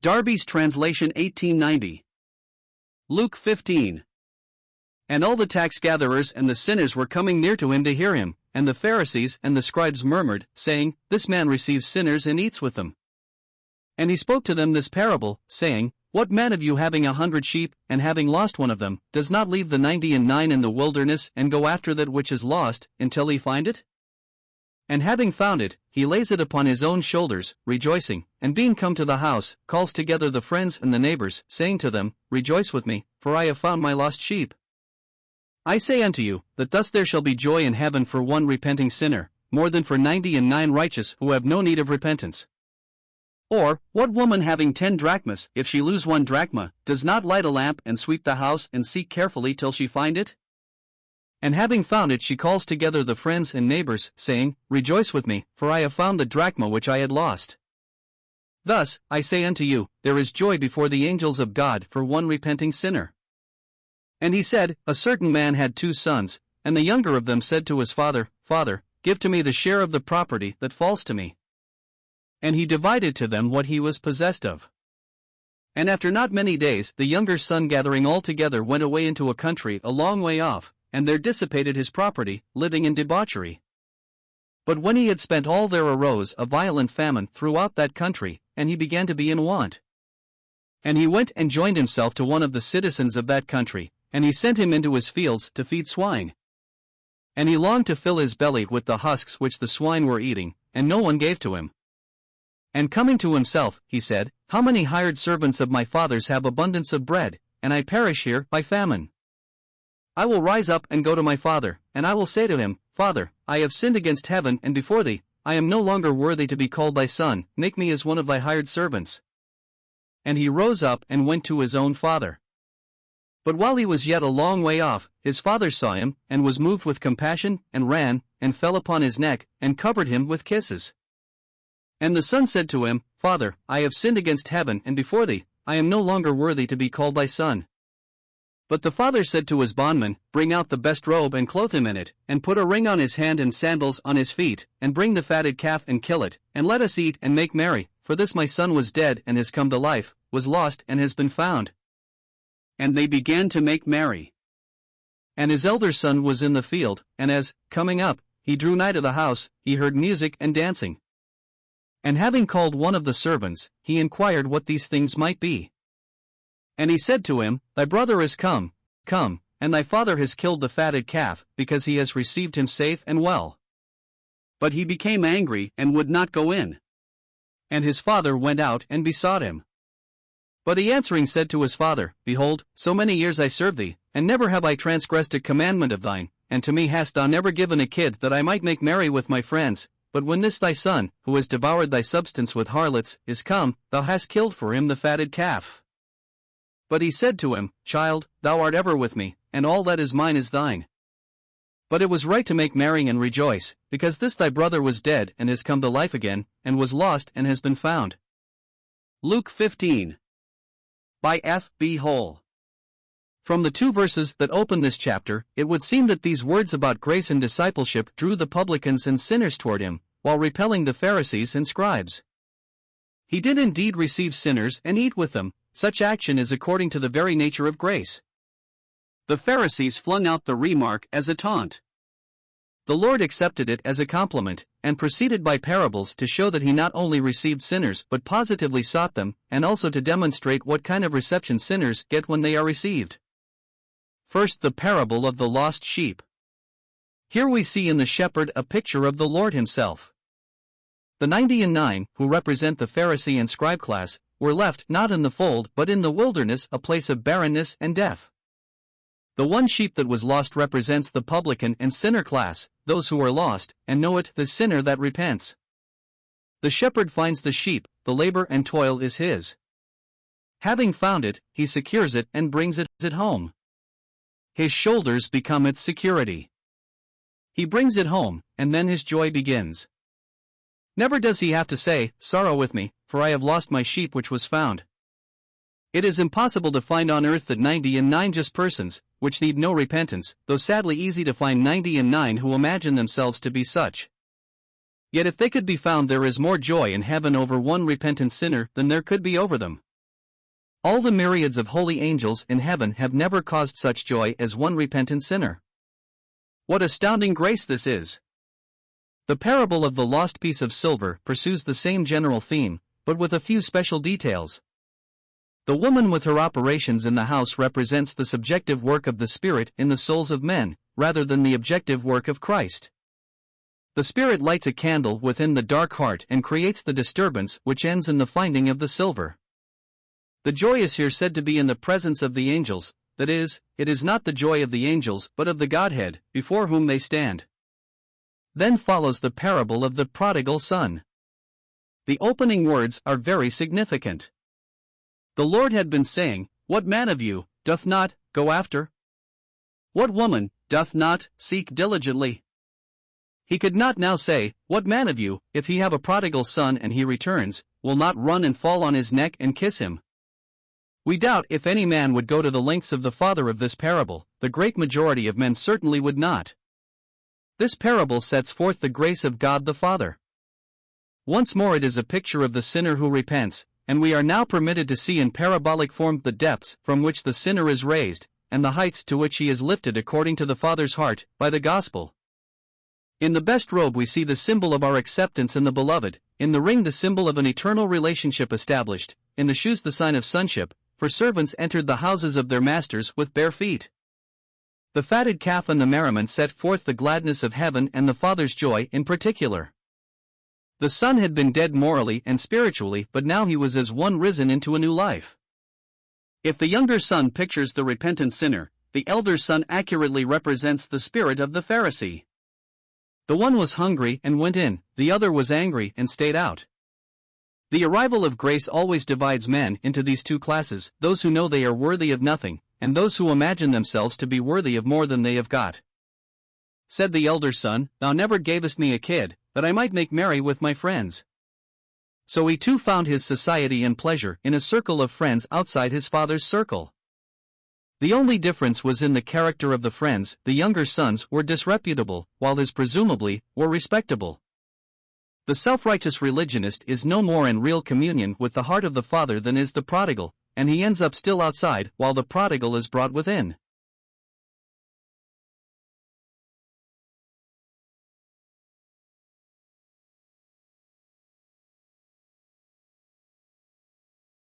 Darby's translation 1890. Luke 15. And all the tax gatherers and the sinners were coming near to him to hear him, and the Pharisees and the scribes murmured, saying, This man receives sinners and eats with them. And he spoke to them this parable, saying, What man of you having 100 sheep, and having lost one of them, does not leave the 99 in the wilderness and go after that which is lost, until he find it? And having found it, he lays it upon his own shoulders, rejoicing, and being come to the house, calls together the friends and the neighbors, saying to them, Rejoice with me, for I have found my lost sheep. I say unto you, that thus there shall be joy in heaven for one repenting sinner, more than for 99 righteous who have no need of repentance. Or, what woman having 10 drachmas, if she lose 1 drachma, does not light a lamp and sweep the house and seek carefully till she find it? And having found it she calls together the friends and neighbors, saying, Rejoice with me, for I have found the drachma which I had lost. Thus, I say unto you, there is joy before the angels of God for one repenting sinner. And he said, A certain man had 2 sons, and the younger of them said to his father, Father, give to me the share of the property that falls to me. And he divided to them what he was possessed of. And after not many days the younger son gathering all together went away into a country a long way off, and there dissipated his property, living in debauchery. But when he had spent all there arose a violent famine throughout that country, and he began to be in want. And he went and joined himself to one of the citizens of that country, and he sent him into his fields to feed swine. And he longed to fill his belly with the husks which the swine were eating, and no one gave to him. And coming to himself, he said, How many hired servants of my father's have abundance of bread, and I perish here by famine? I will rise up and go to my father, and I will say to him, Father, I have sinned against heaven and before thee, I am no longer worthy to be called thy son, make me as one of thy hired servants. And he rose up and went to his own father. But while he was yet a long way off, his father saw him, and was moved with compassion, and ran, and fell upon his neck, and covered him with kisses. And the son said to him, Father, I have sinned against heaven and before thee, I am no longer worthy to be called thy son. But the father said to his bondman, Bring out the best robe and clothe him in it, and put a ring on his hand and sandals on his feet, and bring the fatted calf and kill it, and let us eat and make merry, for this my son was dead and is come to life, was lost and has been found. And they began to make merry. And his elder son was in the field, and as, coming up, he drew nigh to the house, he heard music and dancing. And having called one of the servants, he inquired what these things might be. And he said to him, Thy brother is come, and thy father has killed the fatted calf, because he has received him safe and well. But he became angry and would not go in. And his father went out and besought him. But he answering said to his father, Behold, so many years I serve thee, and never have I transgressed a commandment of thine, and to me hast thou never given a kid that I might make merry with my friends, but when this thy son, who has devoured thy substance with harlots, is come, thou hast killed for him the fatted calf. But he said to him, Child, thou art ever with me, and all that is mine is thine. But it was right to make merry and rejoice, because this thy brother was dead and is come to life again, and was lost and has been found. Luke 15. By F. B. Hole. From the 2 verses that open this chapter, it would seem that these words about grace and discipleship drew the publicans and sinners toward him, while repelling the Pharisees and scribes. He did indeed receive sinners and eat with them. Such action is according to the very nature of grace. The Pharisees flung out the remark as a taunt. The Lord accepted it as a compliment, and proceeded by parables to show that he not only received sinners but positively sought them, and also to demonstrate what kind of reception sinners get when they are received. First, the parable of the lost sheep. Here we see in the shepherd a picture of the Lord himself. The 99, who represent the Pharisee and scribe class, were left not in the fold but in the wilderness, a place of barrenness and death. The one sheep that was lost represents the publican and sinner class, those who are lost, and know it, the sinner that repents. The shepherd finds the sheep, the labor and toil is his. Having found it, he secures it and brings it home. His shoulders become its security. He brings it home, and then his joy begins. Never does he have to say, Sorrow with me, for I have lost my sheep which was found. It is impossible to find on earth that 99 just persons, which need no repentance, though sadly easy to find 99 who imagine themselves to be such. Yet if they could be found, there is more joy in heaven over one repentant sinner than there could be over them. All the myriads of holy angels in heaven have never caused such joy as one repentant sinner. What astounding grace this is! The parable of the lost piece of silver pursues the same general theme, but with a few special details. The woman with her operations in the house represents the subjective work of the Spirit in the souls of men, rather than the objective work of Christ. The Spirit lights a candle within the dark heart and creates the disturbance which ends in the finding of the silver. The joy is here said to be in the presence of the angels, that is, it is not the joy of the angels but of the Godhead, before whom they stand. Then follows the parable of the prodigal son. The opening words are very significant. The Lord had been saying, "What man of you doth not go after? What woman doth not seek diligently?" He could not now say, "What man of you, if he have a prodigal son and he returns, will not run and fall on his neck and kiss him?" We doubt if any man would go to the lengths of the father of this parable. The great majority of men certainly would not. This parable sets forth the grace of God the Father. Once more it is a picture of the sinner who repents, and we are now permitted to see in parabolic form the depths from which the sinner is raised, and the heights to which he is lifted according to the Father's heart, by the gospel. In the best robe we see the symbol of our acceptance in the Beloved, in the ring the symbol of an eternal relationship established, in the shoes the sign of sonship, for servants entered the houses of their masters with bare feet. The fatted calf and the merriment set forth the gladness of heaven and the Father's joy in particular. The son had been dead morally and spiritually, but now he was as one risen into a new life. If the younger son pictures the repentant sinner, the elder son accurately represents the spirit of the Pharisee. The one was hungry and went in, the other was angry and stayed out. The arrival of grace always divides men into these two classes, those who know they are worthy of nothing, and those who imagine themselves to be worthy of more than they have got. Said the elder son, "Thou never gavest me a kid, that I might make merry with my friends." So he too found his society and pleasure in a circle of friends outside his father's circle. The only difference was in the character of the friends. The younger sons were disreputable, while his presumably were respectable. The self-righteous religionist is no more in real communion with the heart of the Father than is the prodigal, and he ends up still outside while the prodigal is brought within.